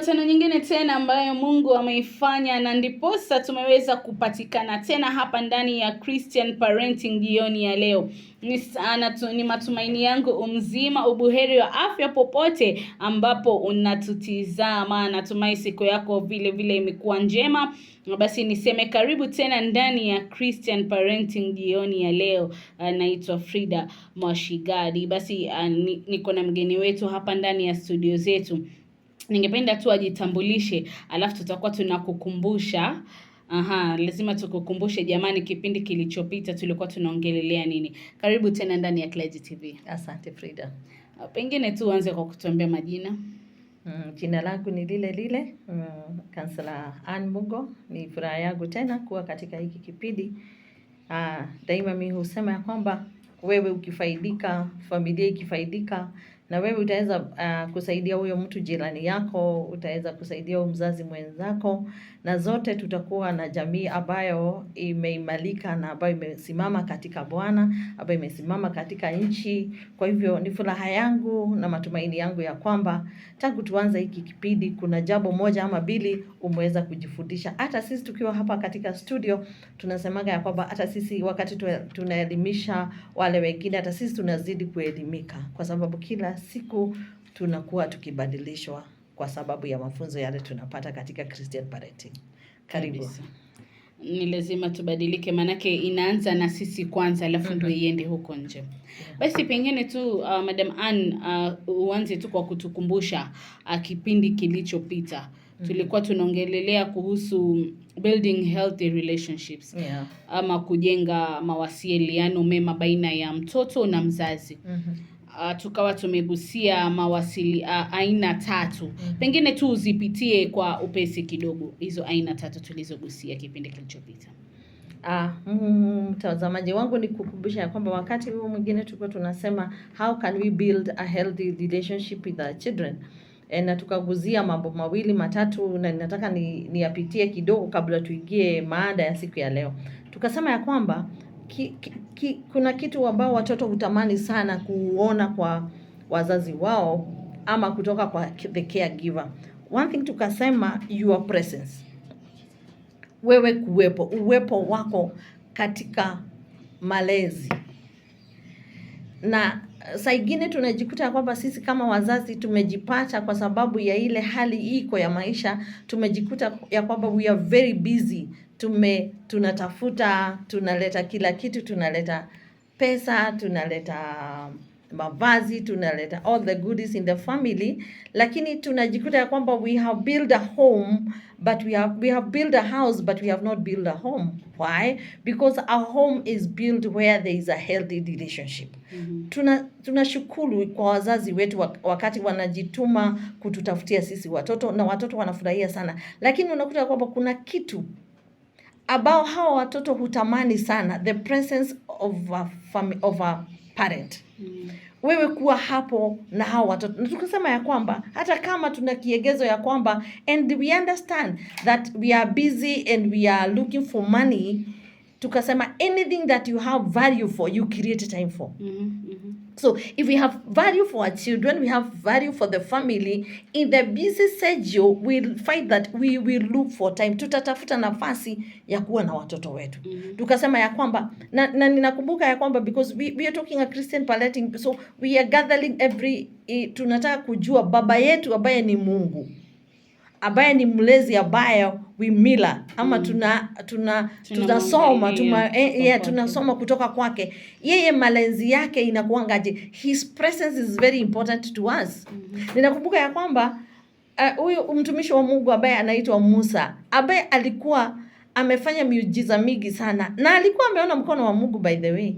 Jumatano nyingine tena ambayo Mungu ameifanya na ndiposa tumeweza kupatikana tena hapa ndani ya Christian Parenting jioni ya leo. Ni matumaini yangu mzima ubuheri wa afya popote ambapo unatutizama. Natumai siku yako vile vile imekuwa njema. Basi niseme karibu tena ndani ya Christian Parenting jioni ya leo. Naitwa Frida Mwashigadi. Basi niko na mgeni wetu hapa ndani ya studio zetu. Ningependa tu ajitambulishe, alafu tutakuwa tunakukumbusha. Lazima tukukumbushe jamani, kipindi kilichopita tulikuwa tunaongelelea nini. Karibu tena ndani ya Clergy TV. Asante Frida. Pengine tu uanze kwa kutuambia majina. Jina langu ni lile Kansela Ann Mugo. Ni furaha yangu tena kuwa katika hiki kipindi. Daima mimi husema ya kwamba wewe ukifaidika, familia ikifaidika, na wewe utaweza kusaidia huyo mtu jirani yako, utaweza kusaidia huyo mzazi mwenzako, na zote tutakuwa na jamii ambayo imeimarika na ambayo imesimama katika Bwana, ambayo imesimama katika nchi. Kwa hivyo ni furaha yangu na matumaini yangu ya kwamba tangu tuanze hiki kipindi kuna jambo moja ama mbili umeweza kujifundisha. Hata sisi tukiwa hapa katika studio tunasemaga ya kwamba hata sisi wakati tunaelimisha wale wengine, hata sisi tunazidi kuelimika, kwa sababu kila siku tunakuwa tukibadilishwa kwa sababu ya mafunzo yale tunapata katika Christian Parenting. Karibu. Ni lazima tubadilike, manake inaanza na sisi kwanza, alafu ndio iende huko nje. Basi pengine tu Madam Ann, uanze tu kwa kutukumbusha kipindi kilichopita. Tulikuwa tunaongelelea kuhusu building healthy relationships. Ama kujenga mawasiliano mema baina ya mtoto na mzazi. Tukawa tumegusia aina tatu. Pengine tu uzipitie kwa upesi kidogo hizo aina tatu tulizogusia kipindi kilichopita. Mtazamaji wangu ni kukumbusha ya kwamba wakati huu mwingine tulikuwa tunasema how can we build a healthy relationship with our children, na tukaguzia mambo mawili matatu, na ninataka niyapitie kidogo kabla tuingie maada ya siku ya leo. Tukasema ya kwamba kuna kitu ambao watoto hutamani sana kuona kwa wazazi wao ama kutoka kwa the caregiver. One thing tukasema, your presence. Wewe kuwepo, uwepo wako katika malezi. Na saa ingine tunajikuta kwamba sisi kama wazazi tumejipata kwa sababu ya ile hali iko ya maisha, tumejikuta ya kwamba we are very busy. Tunatafuta, tunaleta kila kitu, tunaleta pesa, tunaleta mavazi, tunaleta all the goodies in the family, lakini tunajikuta ya kwamba we have built a home, but we have built a house, but we have not built a home. Why? Because our home is built where there is a healthy relationship. Tunashukuru kwa wazazi wetu wakati wanajituma kututafutia sisi watoto, na watoto wanafurahia sana, lakini unakuta kwamba kuna kitu ambao hawa watoto hutamani sana, the presence of a parent. Wewe kuwa hapo na hawa watoto. Na tukasema ya kwamba hata kama tuna kiegezo ya kwamba, and we understand that we are busy and we are looking for money, tukasema anything that you have value for, you create time for. So if we have value for our children, we have value for the family, in the busy schedule we'll find that we will look for time. Tutatafuta nafasi ya kuwa na watoto wetu. Tukasema ya kwamba na ninakumbuka ya kwamba because we are talking a Christian parenting, so we are gathering tunataka kujua baba yetu ambaye ni Mungu, ambaye ni mlezi, ambaye we mila ama tunasoma kutoka kwake. Yeye malezi yake inakuangaje? His presence is very important to us. Ninakumbuka ya kwamba huyu mtumishi wa Mungu ambaye anaitwa Musa, ambaye alikuwa amefanya miujiza mingi sana, na alikuwa ameona mkono wa Mungu, by the way.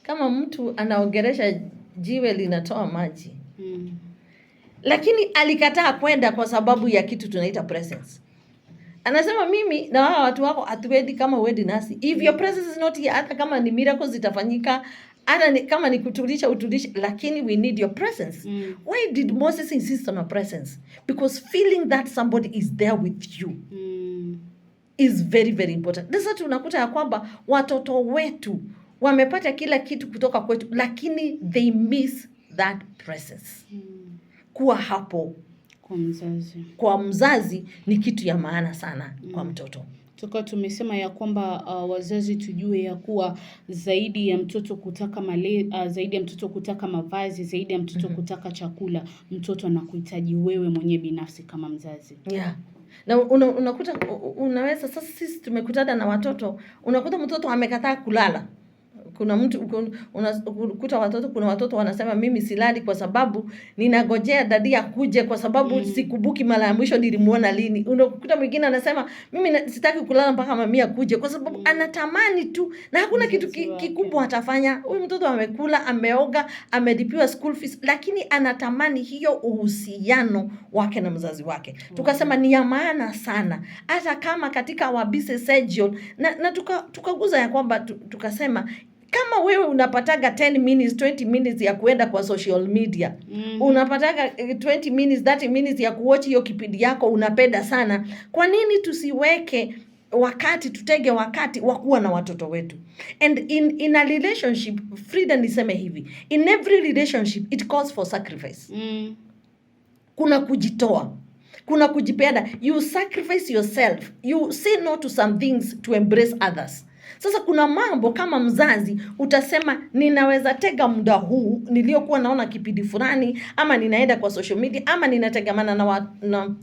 Kama mtu anaogeresha jiwe linatoa maji. Lakini alikataa kwenda kwa sababu ya kitu tunaita presence. Anasema mimi na hawa watu wako hatuendi kama uendi nasi. If your presence is not here, hata kama ni miracles zitafanyika, hata kama ni utulishe, lakini we need your presence. Why did Moses insist on a presence? Because feeling that somebody is there with you is very, very important. Sasa tunakuta ya kwamba watoto wetu wamepata kila kitu kutoka kwetu, lakini they miss that presence. Kuwa hapo kwa mzazi ni kitu ya maana sana kwa mtoto. Toka tumesema ya kwamba wazazi tujue ya kuwa zaidi ya mtoto kutaka zaidi ya mtoto kutaka mavazi, zaidi ya mtoto kutaka chakula, mtoto anakuhitaji wewe mwenyewe binafsi kama mzazi. Yeah. Na unakuta unaweza sasa, sisi tumekutana na watoto, unakuta mtoto amekataa kulala. Kuna unakuta watoto, kuna watoto wanasema mimi silali kwa sababu ninagojea dadi akuje, kwa sababu sikumbuki mara ya mwisho nilimuona lini. Unakuta mwingine anasema mimi sitaki kulala mpaka mami akuje, kwa sababu anatamani tu na hakuna kitu kikubwa atafanya. Huyu mtoto amekula, ameoga, amelipiwa school fees, lakini anatamani hiyo uhusiano wake na mzazi wake. Tukasema ni ya maana sana, hata kama katika our busy schedule, na tukaguza ya kwamba tukasema kama wewe unapataga 10 minutes, 20 minutes ya kuenda kwa social media, unapataga 20 minutes, 30 minutes ya kuwatch hiyo kipindi yako unapenda sana, kwa nini tusiweke tutege wakati wa kuwa na watoto wetu? And in a relationship, Frida, niseme hivi, in every relationship it calls for sacrifice. Kuna kujitoa, kuna kujipeana, you sacrifice yourself, you say no to some things to embrace others. Sasa kuna mambo kama mzazi utasema ninaweza tega muda huu niliokuwa naona kipindi fulani, ama ninaenda kwa social media, ama ninategamana na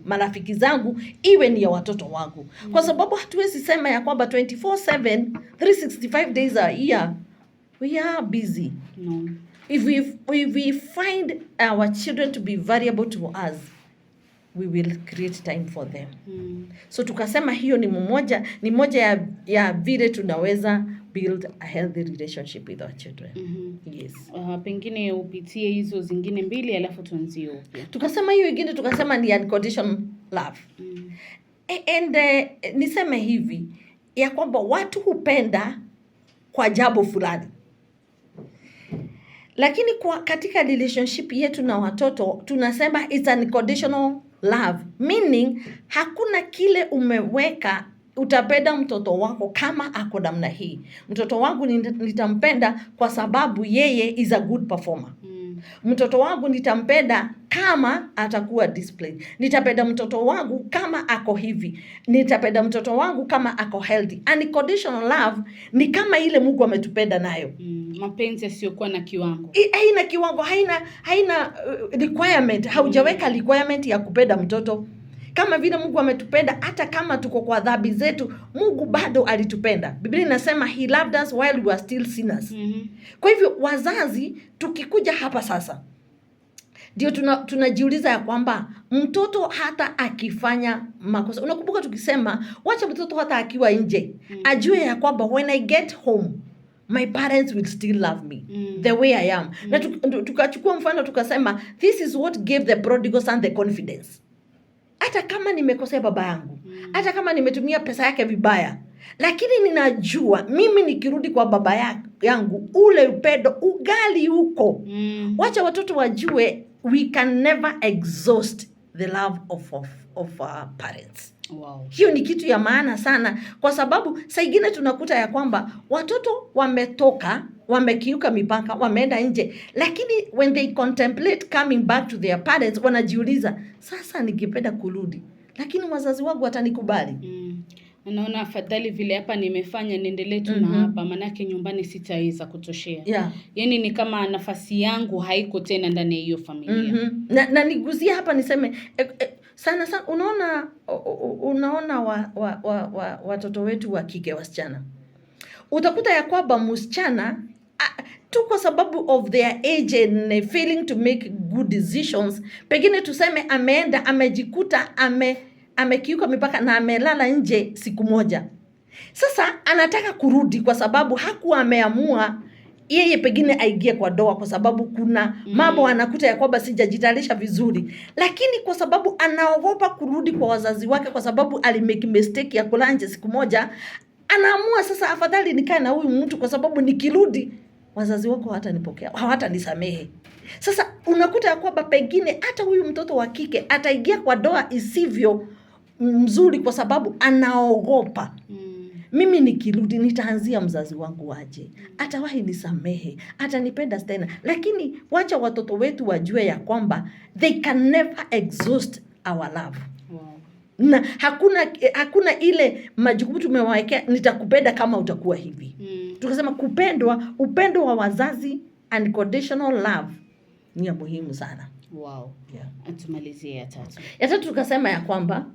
marafiki zangu, iwe ni ya watoto wangu. Kwa sababu hatuwezi sema ya kwamba 24/7 365 days a year we are busy. No. If we find our children to be valuable to us, we will create time for them. So tukasema hiyo ni moja ya vile tunaweza build a healthy relationship with our children. Yes. Pengine upitie hizo zingine mbili alafu tuanzie upya. Tukasema hiyo ingine, tukasema ni unconditional love. And niseme hivi ya kwamba watu hupenda kwa jambo fulani, lakini katika relationship yetu na watoto tunasema it's unconditional love, meaning hakuna kile umeweka utapenda mtoto wako kama ako namna hii. Mtoto wangu nitampenda kwa sababu yeye is a good performer. Mtoto wangu nitampenda kama atakuwa disciplined. Nitapenda mtoto wangu kama ako hivi. Nitapenda mtoto wangu kama ako healthy. Unconditional love ni kama ile Mungu ametupenda nayo. Mapenzi yasiyokuwa na kiwango. Haina kiwango, haina requirement. Haujaweka requirement ya kupenda mtoto. Kama vile Mungu ametupenda, hata kama tuko kwa dhambi zetu, Mungu bado alitupenda. Biblia inasema he loved us while we were still sinners. Kwa hivyo wazazi, tukikuja hapa sasa, ndio tunajiuliza ya kwamba mtoto hata akifanya makosa, unakumbuka tukisema wacha mtoto hata akiwa nje ajue ya kwamba when I get home my parents will still love me the way I am. Na tukachukua mfano tukasema this is what gave the prodigal son the confidence. Hata kama nimekosea baba yangu, hata kama nimetumia pesa yake vibaya, lakini ninajua mimi nikirudi kwa baba yangu ule upendo ugali huko. Wacha watoto wajue we can never exhaust the love of our parents. Wow. Hiyo ni kitu ya maana sana, kwa sababu saa ingine tunakuta ya kwamba watoto wamekiuka mipaka, wameenda nje, lakini when they contemplate coming back to their parents, wanajiuliza sasa nikipenda kurudi, lakini wazazi wangu watanikubali? Naona afadhali vile hapa nimefanya niendelee tu na hapa, manake nyumbani sitaweza kutoshea. Yeah. Yaani ni kama nafasi yangu haiko tena ndani ya hiyo familia. Na niguzie hapa niseme sana unaona watoto wetu wa kike, wasichana, utakuta ya kwamba msichana tu kwa sababu of their age and failing to make good decisions, pengine tuseme ameenda amejikuta amekiuka mipaka na amelala nje siku moja. Sasa anataka kurudi kwa sababu hakuwa ameamua yeye pengine aingie kwa doa, kwa sababu kuna mambo anakuta ya kwamba sijajitayarisha vizuri, lakini kwa sababu anaogopa kurudi kwa wazazi wake kwa sababu alimake mistake ya kula nje siku moja, anaamua sasa afadhali nikae na huyu mtu kwa sababu nikirudi wazazi wako hawatanipokea, hawatanisamehe. Sasa unakuta ya kwamba pengine hata huyu mtoto wa kike ataingia kwa doa isivyo mzuri kwa sababu anaogopa. mimi nikirudi nitaanzia mzazi wangu aje, atawahi nisamehe, atanipenda tena. Lakini wacha watoto wetu wajue ya kwamba they can never exhaust our love. Wow. Na hakuna ile majukumu tumewawekea, nitakupenda kama utakuwa hivi. Tukasema upendo wa wazazi, unconditional love, ni ya muhimu sana. Wow. Yeah. Atumalizie ya tatu. Ya tatu tukasema ya kwamba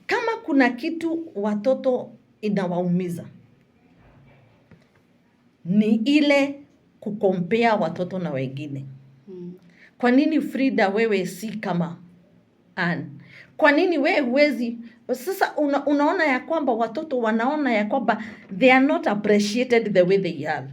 kama kuna kitu watoto inawaumiza ni ile kukompea watoto na wengine. Kwa nini Frida wewe si kama Ann? Kwa nini wewe huwezi? Sasa unaona ya kwamba watoto wanaona ya kwamba they are not appreciated the way they are.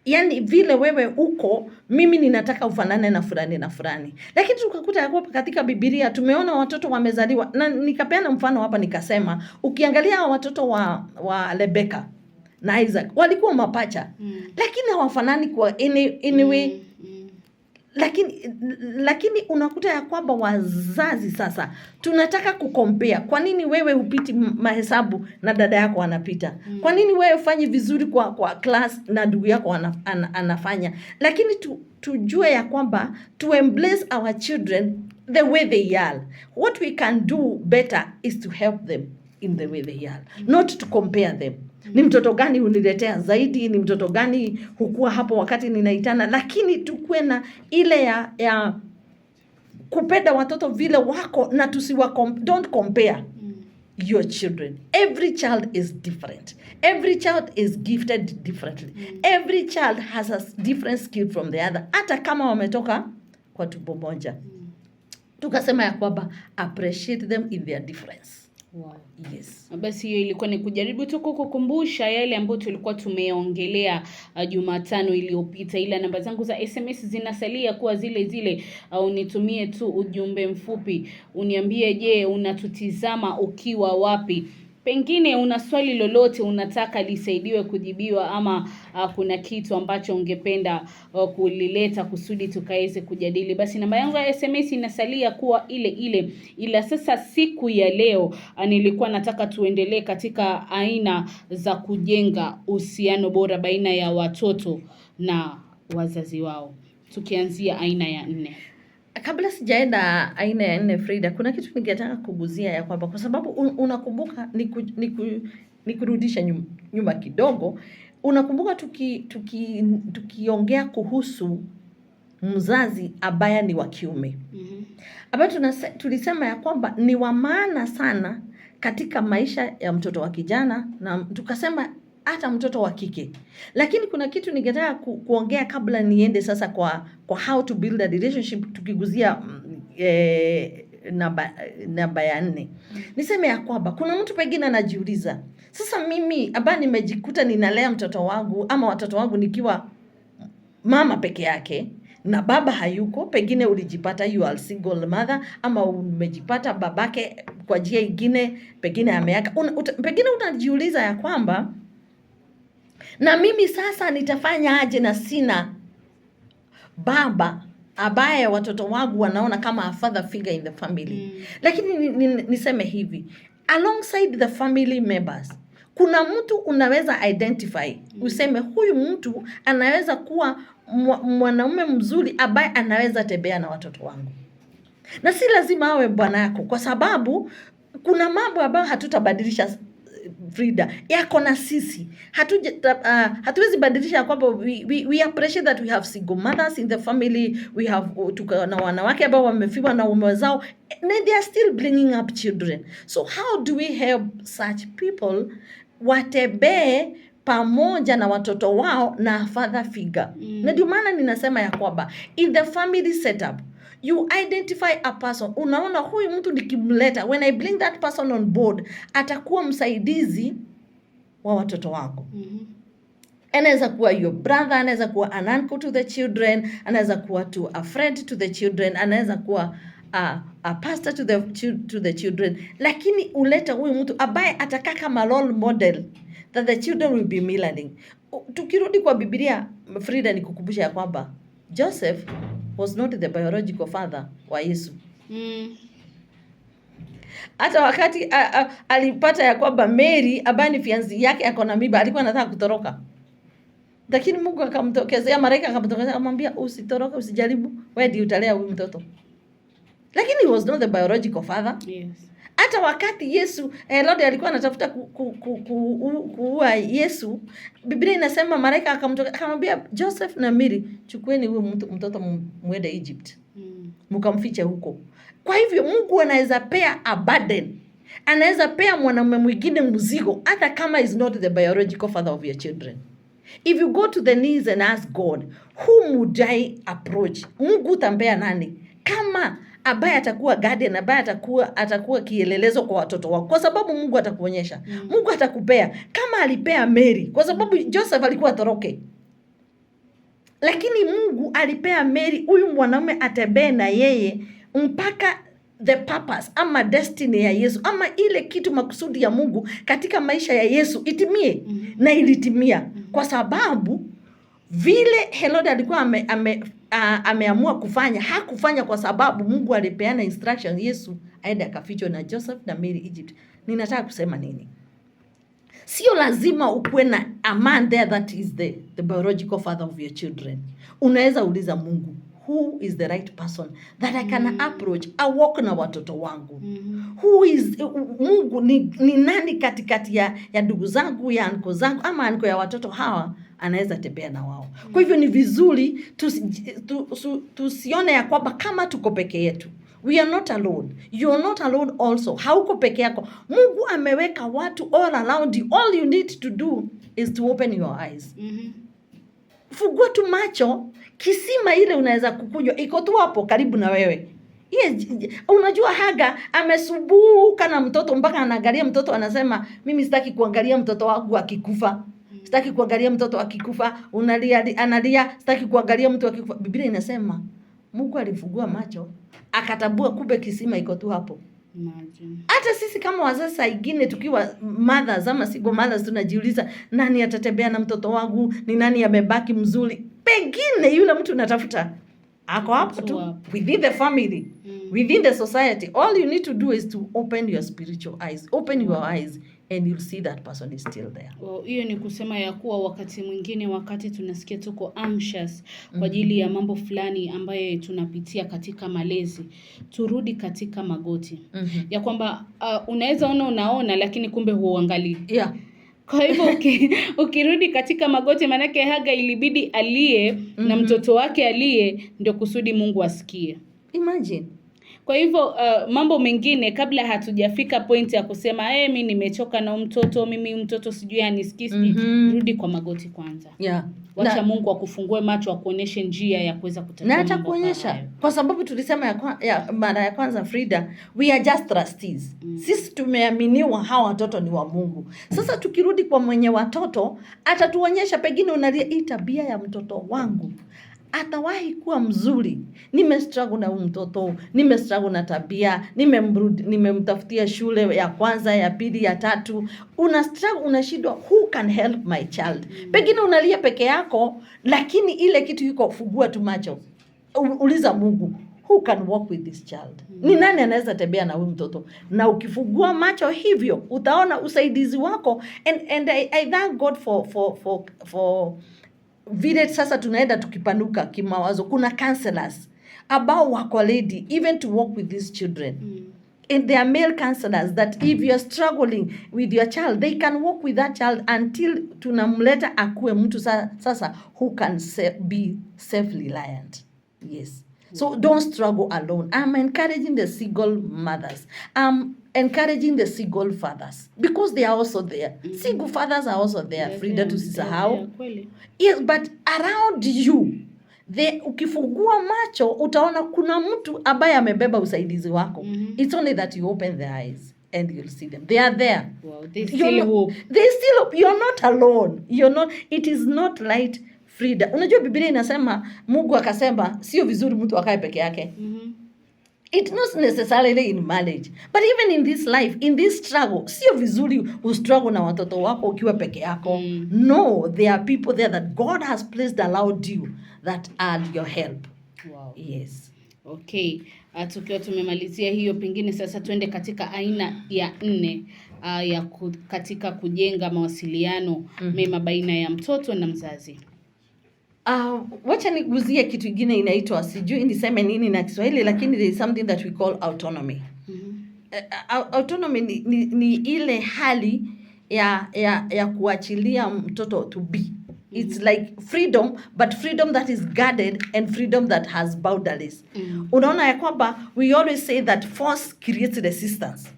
Yani vile wewe uko, mimi ninataka ufanane na fulani na fulani. Lakini tukakuta ya kwamba katika Biblia tumeona watoto wamezaliwa, na nikapeana mfano hapa nikasema, ukiangalia watoto wa Rebecca na Isaac walikuwa mapacha, lakini hawafanani kwa anyway. Lakini unakuta ya kwamba wazazi sasa tunataka kukompea. Kwa nini wewe hupiti mahesabu na dada yako anapita? Kwa nini wewe ufanyi vizuri kwa class na ndugu yako anafanya? Lakini tujue ya kwamba to embrace our children the way they are. What we can do better is to help them in the way they are, not to compare them. Ni mtoto gani uniletea zaidi, ni mtoto gani hukua hapo wakati ninaitana, lakini tukue na ile ya kupenda watoto vile wako, na don't compare your children. Every child is different. Every child is gifted differently. Every child has a different skill from the other, hata kama wametoka kwa tumbo moja. Tukasema ya kwamba appreciate them in their difference. Wow. Yes. Basi hiyo ilikuwa ni kujaribu tu kukukumbusha yale ambayo tulikuwa tumeongelea Jumatano iliyopita, ila namba zangu za SMS zinasalia kuwa zile zile. Unitumie tu ujumbe mfupi, uniambie je, unatutizama ukiwa wapi? Pengine una swali lolote unataka lisaidiwe kujibiwa, ama kuna kitu ambacho ungependa kulileta kusudi tukaweze kujadili. Basi namba yangu ya SMS inasalia kuwa ile ile, ila sasa siku ya leo nilikuwa nataka tuendelee katika aina za kujenga uhusiano bora baina ya watoto na wazazi wao, tukianzia aina ya 4. Kabla sijaenda aina ya 4 Frida, kuna kitu ningetaka kuguzia ya kwamba, kwa sababu unakumbuka nikurudisha nyuma kidogo. Unakumbuka tukiongea kuhusu mzazi ambaye ni wa kiume. Ambayo tulisema ya kwamba ni wa maana sana katika maisha ya mtoto wa kijana, na tukasema hata mtoto wa kike. Lakini kuna kitu ningetaka kuongea kabla niende sasa kwa how to build a relationship, tukiguzia namba ya 4. Niseme ya kwamba kuna mtu pengine anajiuliza, sasa mimi ambaye nimejikuta ninalea mtoto wangu ama watoto wangu nikiwa mama peke yake na baba hayuko, pengine ulijipata you are single mother, ama umejipata babake kwa njia nyingine pengine ameaga, pengine unajiuliza ya kwamba na mimi sasa nitafanya aje na sina baba ambaye watoto wangu wanaona kama a father figure in the family. Lakini niseme hivi, alongside the family members kuna mtu unaweza identify, useme huyu mtu anaweza kuwa mwanaume mzuri ambaye anaweza tembea na watoto wangu. Na si lazima awe bwana yako, kwa sababu kuna mambo ambayo hatutabadilisha Frida, yako na sisi. Hatuwezi badilisha kwamba we appreciate that we have single mothers in the family, we have na wanawake ambao wamefiwa na waume zao, and they are still bringing up children. So how do we help such people watembee pamoja na watoto wao na father figure? Na ndio maana ninasema ya kwamba in the family setup you identify a person. Unaona huyu mtu nikimleta, when I bring that person on board, atakuwa msaidizi wa watoto wako. Anaweza kuwa your brother, anaweza kuwa an uncle to the children, anaweza kuwa a friend to the children, anaweza kuwa a pastor to the children. Lakini uleta huyu mtu ambaye atakaa kama role model that the children will be mirroring. Tukirudi kwa Biblia Frida, nikukumbusha ya kwamba Joseph was not the biological father wa Yesu. Hata wakati alipata ya kwamba Mary ambaye ni fianzi yake ako na mimba, alikuwa anataka kutoroka, lakini Mungu akamtokezea, malaika akamtokezea, akamwambia usitoroke, usijaribu, wewe ndiye utalea huyu mtoto. Lakini he was not the biological father. Yes. Hata wakati Yesu Herode alikuwa anatafuta kuua Yesu, Biblia inasema malaika akamwambia Joseph na Mary, chukueni huyo mtoto mwende Egypt, mkamfiche huko. Kwa hivyo Mungu anaweza pea a burden, anaweza pea mwanamume mwingine mzigo, hata kama is not the biological father of your children. If you go to the knees and ask God, whom would I approach? Mungu utampea nani? Kama ambaye atakuwa guardian, ambaye atakuwa kielelezo kwa watoto wako, kwa sababu Mungu atakuonyesha. Mungu atakupea kama alipea Mary, kwa sababu Joseph alikuwa atoroke, lakini Mungu alipea Mary huyu mwanaume atembee na yeye mpaka the purpose ama destiny ya Yesu, ama ile kitu makusudi ya Mungu katika maisha ya Yesu itimie. Na ilitimia kwa sababu vile Herode alikuwa ameamua kufanya, hakufanya kwa sababu Mungu alipeana instruction Yesu aende akafichwe na Joseph na Mary Egypt. Ninataka kusema nini? Sio lazima ukuwe na a man there that is the biological father of your children. Unaweza uliza Mungu, who is the right person that I can approach, walk na watoto wangu? Who is Mungu ni nani katikati ya ndugu zangu, ya anko zangu, ama anko ya watoto hawa anaweza tembea na wao? Kwa hivyo ni vizuri tusione ya kwamba kama tuko peke yetu. We are not alone. You are not alone also. Hauko peke yako. Mungu ameweka watu all around you. All you need to do is to open your eyes. Fungua tu macho, kisima ile unaweza kukunywa iko tu hapo karibu na wewe. Yes, unajua Haga amesubuka na mtoto mpaka anaangalia mtoto, anasema mimi sitaki kuangalia mtoto wangu akikufa. Sitaki kuangalia mtoto akikufa. Analia, sitaki kuangalia mtu akikufa. Biblia inasema Mungu alifungua macho, akatabua kumbe kisima iko tu hapo. Hata sisi kama wazazi saa ingine tukiwa mothers ama single mothers tunajiuliza, nani atatembea na mtoto wangu? Ni nani amebaki mzuri? Pengine yule mtu unatafuta ako hapo tu, within the family, within the society. All you need to do is to open your spiritual eyes, open your eyes, and you'll see that person is still there. Hiyo ni kusema ya kuwa wakati mwingine, wakati tunasikia tuko anxious kwa ajili ya mambo fulani ambaye tunapitia katika malezi, turudi katika magoti. Ya kwamba unaweza unaona lakini kumbe huangalii. Yeah. Kwa hivyo ukirudi katika magoti, manake Haga ilibidi alie na mtoto wake alie ndio kusudi Mungu asikie. Imagine. Kwa hivyo mambo mengine kabla hatujafika point ya kusema mimi nimechoka na mtoto, mimi mtoto sijui anisikisi, rudi kwa magoti kwanza. Yeah. Wacha Mungu akufungue macho, akuoneshe njia ya kuweza kutatua. Na atakuonyesha, kwa sababu tulisema mara ya kwanza Frida, we are just trustees. Sisi tumeaminiwa hawa watoto ni wa Mungu. Sasa tukirudi kwa mwenye watoto, atatuonyesha pengine unalia hii tabia ya mtoto wangu atawahi kuwa mzuri. Nimestruggle na mtoto, nimestruggle na tabia, nimemtafutia shule ya kwanza, ya pili, ya tatu. Unastruggle, unashindwa, who can help my child? Pengine unalia peke yako, lakini ile kitu yuko, fungua tu macho. Uliza Mungu, who can walk with this child? Ni nani anaweza tembea na huyu mtoto? Na ukifungua macho hivyo, utaona usaidizi wako. And I thank God for vile sasa tunaenda tukipanuka kimawazo. Kuna counselors ambao wako ready even to work with these children. And there are male counselors that if you are struggling with your child, they can work with that child until tunamleta akue mtu sasa who can be self-reliant. Yes. So don't struggle alone. I'm encouraging the single mothers. I'm encouraging the single fathers because they are also there. Single fathers are also there. Frida, tusisahau. Yes, but around you, ukifungua macho utaona kuna mtu ambaye amebeba usaidizi wako. It's only that you open the eyes and you'll see them. They are there. Wow, they still hope. They still hope. You're not alone. It is not right, Frida. Unajua Biblia inasema, Mungu akasema sio vizuri mtu akae peke yake. It's not necessarily in marriage, but even in this life, in this struggle, sio vizuri ustruggle na watoto wako ukiwa peke yako. No, there are people there that God has placed around you that are your help. Wow. Yes. Okay. Tukiwa tumemalizia hiyo, pengine sasa tuende katika aina ya 4 katika kujenga mawasiliano mema baina ya mtoto na mzazi. Wacha niguzie kitu kingine inaitwa, sijui niseme nini na Kiswahili, lakini there is something that we call autonomy. Autonomy ni ile hali ya kuachilia mtoto to be. It's like freedom, but freedom that is guarded and freedom that has boundaries. Unaona ya kwamba we always say that force creates resistance.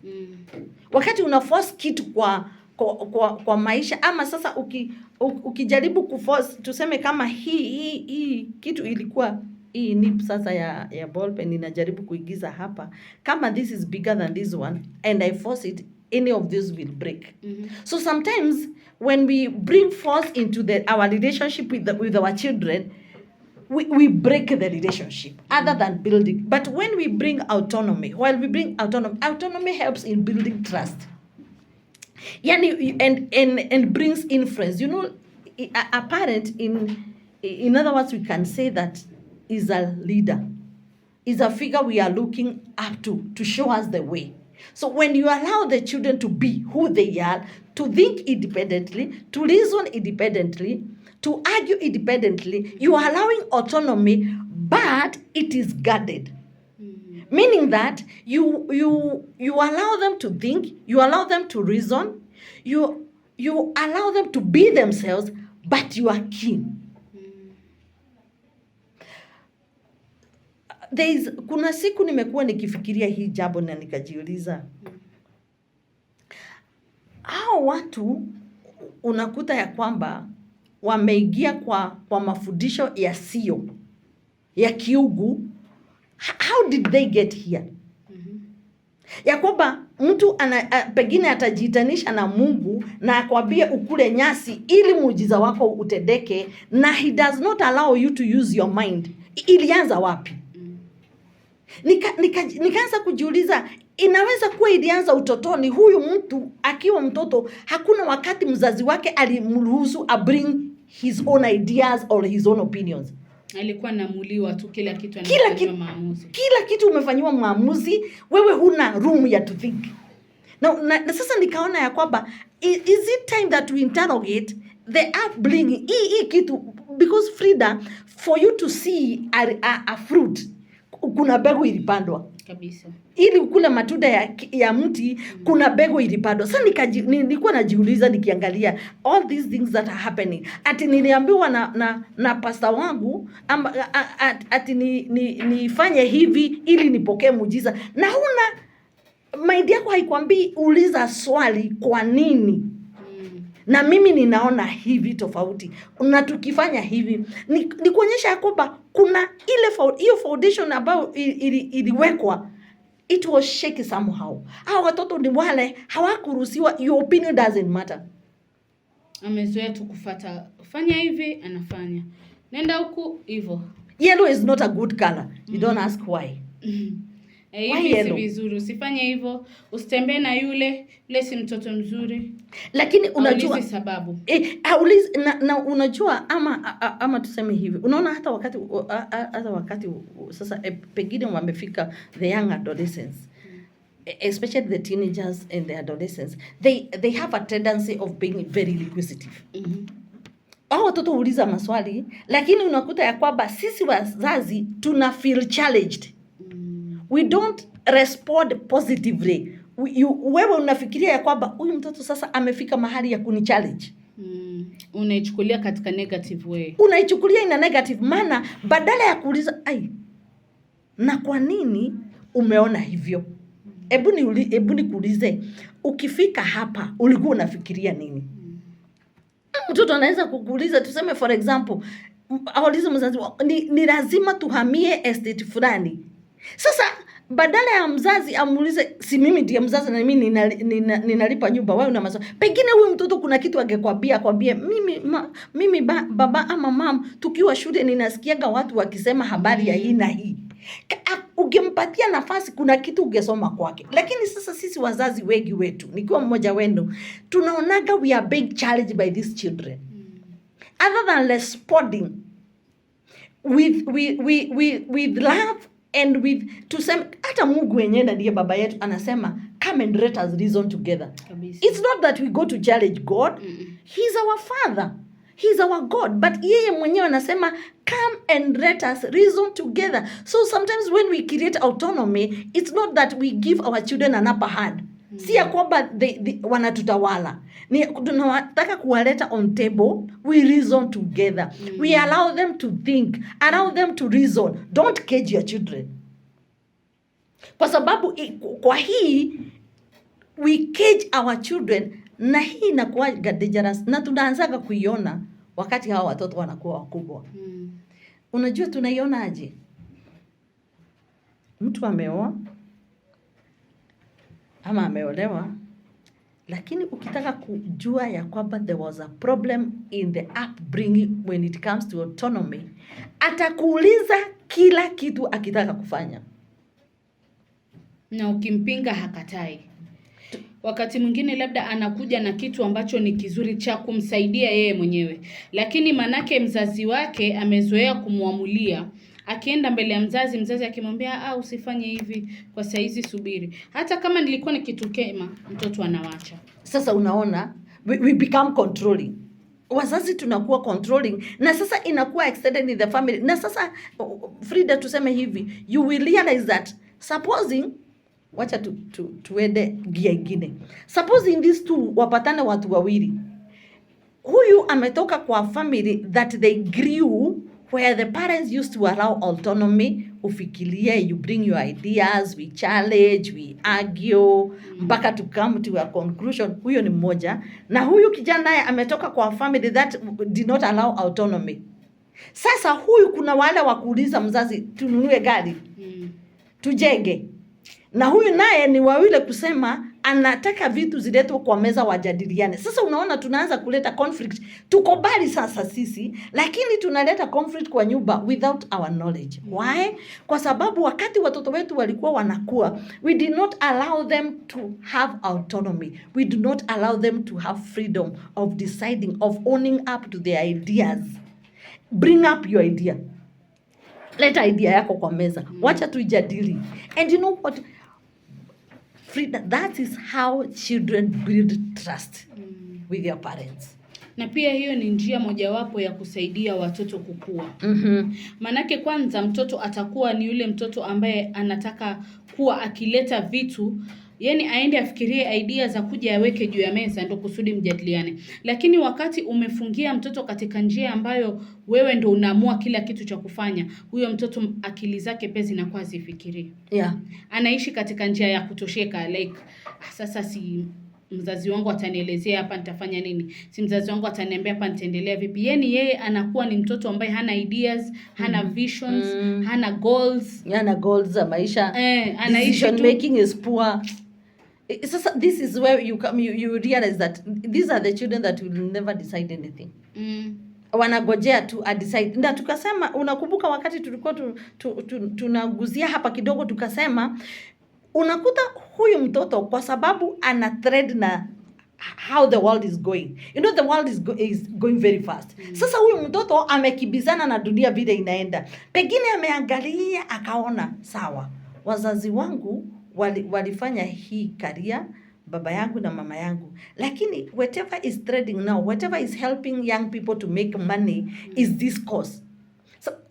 Wakati una force kitu kwa maisha, ama sasa ukijaribu kuforce, tuseme kama hii kitu ilikuwa hii nip sasa ya ball pen, ninajaribu kuigiza hapa, kama this is bigger than this one and I force it, any of this will break. So sometimes when we bring force into our relationship with our children, we break the relationship other than building. But when we bring autonomy, autonomy helps in building trust. Yani, and brings influence. You know, a parent, in other words, we can say that is a leader, is a figure we are looking up to show us the way. So when you allow the children to be who they are, to think independently, to reason independently, to argue independently, you are allowing autonomy, but it is guarded. Meaning that you allow them to think, you allow them to reason, you allow them to be themselves, but you are keen. Kuna siku nimekuwa nikifikiria hii jambo na nikajiuliza, hao watu unakuta ya kwamba wameingia kwa mafundisho ya kiugu. How did they get here? Ya kwamba mtu pengine atajiitanisha na Mungu na akwambie ukule nyasi ili muujiza wako utendeke, na he does not allow you to use your mind. Ilianza wapi? Nikaanza kujiuliza, inaweza kuwa ilianza utotoni. Huyu mtu akiwa mtoto, hakuna wakati mzazi wake alimruhusu bring his own ideas or his own opinions. Alikuwa namuliwa tu, kila kitu anafanywa maamuzi. Kila kitu umefanywa maamuzi, wewe huna room ya to think. Na sasa nikaona ya kwamba is it time that we interrogate the upbringing hii kitu, because Frida, for you to see a fruit, kuna begu ilipandwa kabisa. Ili ukule matunda ya mti, kuna begu ilipandwa. Sasa nilikuwa najiuliza nikiangalia all these things that are happening. Ati niliambiwa na pastor wangu ati nifanye hivi ili nipokee muujiza. Na mind yako haikwambii uliza swali kwa nini? Na mimi ninaona hivi tofauti. Na tukifanya hivi ni kuonyesha kwamba kuna hiyo foundation ambayo iliwekwa, it was shaky somehow. Hao watoto ni wale hawakuruhusiwa, your opinion doesn't matter. Amezoea tu kufuata, fanya hivi anafanya, nenda huku hivyo. Yellow is not a good color. You don't ask why. Hivi si vizuri, usifanye hivyo, usitembee na yule si mtoto mzuri. Lakini unajua sababu. Na unajua ama tuseme hivi. Unaona hata wakati sasa pengine wamefika the young adolescents. Especially the teenagers and the adolescents. They have a tendency of being very inquisitive. Hao watoto huuliza maswali, lakini unakuta ya kwamba sisi wazazi tuna feel challenged. We don't respond positively. Wewe unafikiria ya kwamba huyu mtoto sasa amefika mahali ya kuni challenge. Unaichukulia katika negative way. Unaichukulia ina negative maana, badala ya kuuliza na kwa nini umeona hivyo? Hebu nikuulize, ukifika hapa ulikuwa unafikiria nini? Mtoto anaweza kukuuliza, tuseme for example, aulize mzazi, ni lazima tuhamie estate fulani. Sasa badala ya mzazi amuulize, si mimi ndiye mzazi na mimi ninalipa nyumba, wewe una maswali. Pengine huyu mtoto kuna kitu angekwambia, mimi baba ama mama, tukiwa shule ninasikiaga watu wakisema habari ya hii na hii. Ungempatia nafasi, kuna kitu ungesoma kwake. Lakini sasa sisi wazazi wengi wetu, nikiwa mmoja wenu, tunaonaga we are being challenged by these children. Other than responding with love and with tuseme hata Mungu wenyewe ndiye baba yetu anasema come and let us reason together. Kabisa. It's not that we go to challenge God. He's our father. He's our God. But yeye mwenyewe anasema come and let us reason together. So sometimes when we create autonomy, it's not that we give our children an upper hand. Si ya kwamba wanatutawala. Ni tunataka kuwaleta on table, we reason together. We allow them to think, allow them to reason. Don't cage your children. Kwa sababu kwa hii we cage our children, na hii inakuwa dangerous, na tunaanzaga kuiona wakati hawa watoto wanakuwa wakubwa. Unajua tunaiona aje? Mtu ameoa ama ameolewa, lakini ukitaka kujua ya kwamba there was a problem in the upbringing when it comes to autonomy, atakuuliza kila kitu akitaka kufanya, na ukimpinga hakatai. Wakati mwingine labda anakuja na kitu ambacho ni kizuri cha kumsaidia yeye mwenyewe, lakini manake mzazi wake amezoea kumwamulia. Akienda mbele ya mzazi akimwambia usifanye hivi kwa saizi, subiri. Hata kama nilikuwa ni kitu kema, mtoto anawacha. Sasa unaona, we become controlling. Wazazi tunakuwa controlling, na sasa inakuwa extended in the family. Na sasa Frida, tuseme hivi, you will realize that supposing, wacha tuende gia ingine. Supposing these two wapatane watu wawili. Huyu ametoka kwa family that they grew where the parents used to allow autonomy. Ufikirie, you bring your ideas, we challenge, we argue, mpaka to come to a conclusion. Huyo ni mmoja. Na huyu kijana naye ametoka kwa family that did not allow autonomy. Sasa huyu kuna wale wa kuuliza mzazi, tununue gari, tujenge. Na huyu naye ni wawile kusema anataka vitu ziletwe kwa meza wajadiliane. Sasa unaona tunaanza kuleta conflict. Tuko bali sasa sisi, lakini tunaleta conflict kwa nyumba without our knowledge. Why? Kwa sababu wakati watoto wetu walikuwa wanakuwa, we did not allow them to have autonomy. We do not allow them to have freedom of deciding, of owning up to their ideas. Bring up your idea. Leta idea yako kwa meza. Wacha tuijadili. And you know what? Frida, that is how children build trust with their parents. Na pia hiyo ni njia mojawapo ya kusaidia watoto kukua. Manake kwanza mtoto atakuwa ni yule mtoto ambaye anataka kuwa akileta vitu, yani aende afikirie idea za kuja yaweke juu ya meza ndio kusudi mjadiliane. Lakini wakati umefungia mtoto katika njia ambayo wewe ndo unaamua kila kitu cha kufanya, huyo mtoto akili zake pezi na kwa zifikirie. Anaishi katika njia ya kutosheka, like sasa si mzazi wangu atanielezea hapa nitafanya nini, si mzazi wangu ataniambia hapa nitaendelea vipi. Yani yeye anakuwa ni mtoto ambaye hana ideas, hana visions, hana goals za maisha. Decision making is poor. Sasa this is where you realize that these are the children that will never decide anything. Wanagojea tu decide. Na tukasema, unakumbuka wakati tulikuwa tunaguzia hapa kidogo, tukasema unakuta huyu mtoto kwa sababu ana thread na how the world is going. You know the world is going very fast. Sasa huyu mtoto amekibizana na dunia vile inaenda. Pengine ameangalia akaona sawa, wazazi wangu walifanya hii career, baba yangu na mama yangu, lakini whatever is trending now, whatever is helping young people to make money is this course.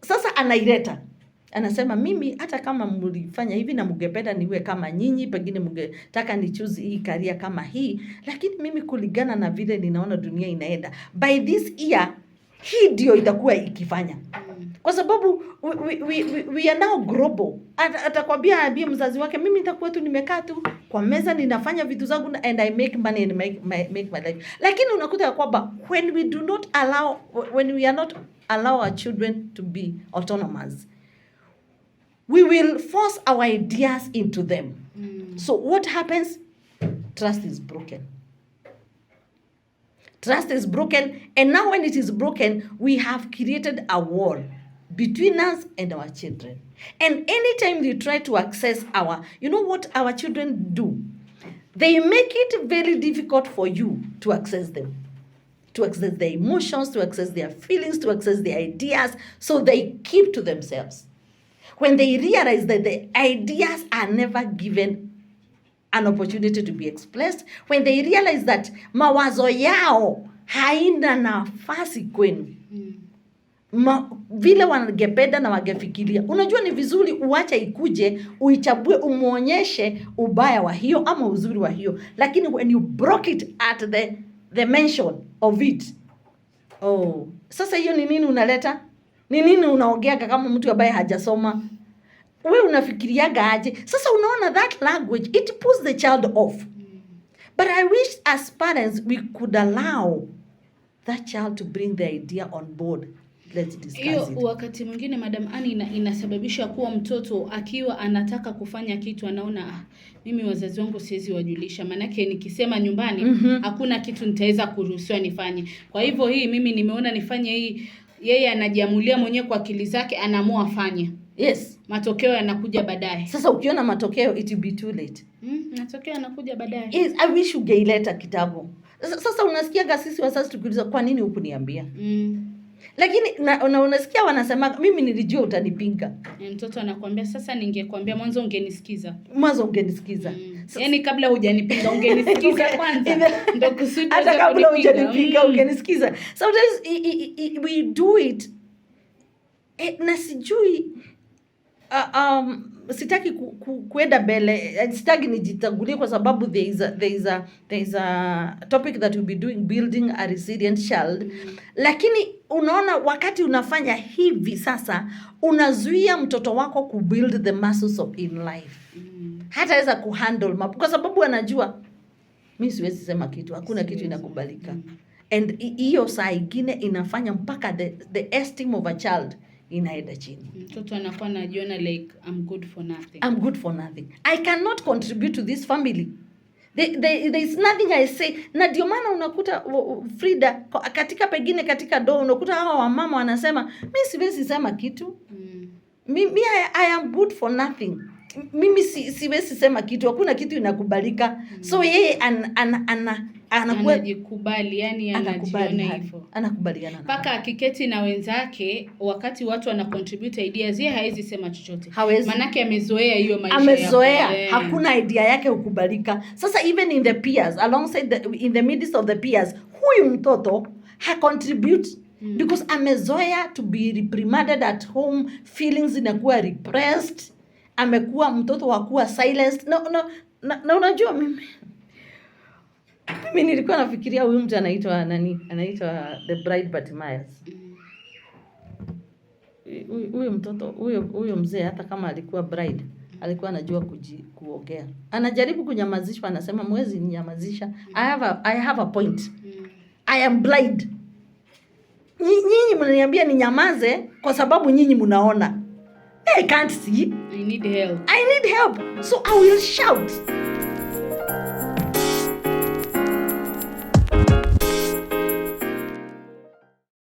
Sasa anaileta, anasema mimi hata kama mlifanya hivi na mngependa niwe kama nyinyi, pengine mngetaka ni choose hii career kama hii, lakini mimi kulingana na vile ninaona dunia inaenda, by this year hii ndio itakuwa ikifanya. Kwa sababu we are now global. Atakwambia mzazi wake, mimi nitakuwa tu nimekaa tu kwa meza ninafanya vitu zangu and I make money and make my life. Lakini unakuta kwamba when we are not allow our children to be autonomous, we will force our ideas into them. So what happens? Trust is broken. Trust is broken, and now when it is broken, we have created a wall between us and our children. And anytime they try to access you know what our children do? They make it very difficult for you to access them, to access their emotions, to access their feelings, to access their ideas, so they keep to themselves. when they realize that the ideas are never given an opportunity to be expressed, when they realize that mawazo yao haina nafasi kwenu, vile wangependa na wangefikiria. Unajua ni vizuri uacha ikuje, uichabue, umuonyeshe ubaya wa hiyo ama uzuri wa hiyo, lakini when you broke it at the mention of it, sasa hiyo ni nini unaleta? Ni nini unaongea kama mtu ambaye hajasoma? Wewe unafikiriaga aje? Sasa unaona that language, it puts the child off. But I wish as parents we could allow that child to bring the idea on board. Let's discuss it. Wakati mwingine Madam Annie inasababisha kuwa mtoto akiwa anataka kufanya kitu anaona mimi wazazi wangu siwezi wajulisha, manake nikisema nyumbani hakuna kitu nitaweza kuruhusiwa nifanye. Kwa hivyo hii mimi nimeona nifanye hii, yeye anajiamulia mwenyewe kwa akili zake, anaamua afanye. Yes. Matokeo yanakuja baadaye. Sasa ukiona matokeo it will be too late. Matokeo yanakuja baadaye. Yes, I wish ungeileta kitabu. Sasa unasikia sisi wazazi tukiuliza kwa nini hukuniambia? Lakini unasikia wanasema mimi nilijua utanipinga. Mtoto anakuambia sasa ningekuambia mwanzo ungenisikiza. Yaani kabla hujanipinga ungenisikiza kwanza. Ndio kusudi hata kabla hujanipinga ungenisikiza. Sometimes we do it. Na sijui sitaki kuenda mbele, sitaki nijitangulie kwa sababu there is a topic that we'll be doing, building a resilient child. Lakini unaona wakati unafanya hivi sasa unazuia mtoto wako kubuild the muscles of in life. Hataweza kuhandle kwa sababu anajua mimi siwezi sema kitu, hakuna kitu inakubalika. And hiyo saa ingine inafanya mpaka the esteem of a child inaenda chini. Mtoto anakuwa anajiona like I'm good for nothing. I cannot contribute to this family. There is nothing I say. Na ndio maana unakuta Frida katika pengine katika doo unakuta hawa wamama wanasema mimi siwezi sema kitu. Mimi I am good for nothing. Mimi siwezi sema kitu, hakuna kitu inakubalika. So yeye anajikubali, yani anajiona hivyo. Anakubaliana. Paka akiketi na wenzake wakati watu wana contribute ideas, yeye haezi sema chochote. Manake amezoea hiyo maisha yake. Amezoea, hakuna idea yake ukubalika. Sasa even in the peers, alongside in the midst of the peers, huyu mtoto ha contribute because amezoea to be reprimanded at home, feelings inakuwa repressed. Amekuwa mtoto wa kuwa silenced. Na unajua mimi nilikuwa nafikiria huyu mtu anaitwa nani? Anaitwa The Bride Bartimaeus. Huyo mtoto, huyo mzee hata kama alikuwa bride, alikuwa anajua kuongea. Anajaribu kunyamazishwa, anasema mwezi ninyamazisha. I have a point. I am blind. Nyinyi mnaniambia ninyamaze kwa sababu nyinyi mnaona. I can't see. I need help. So I will shout.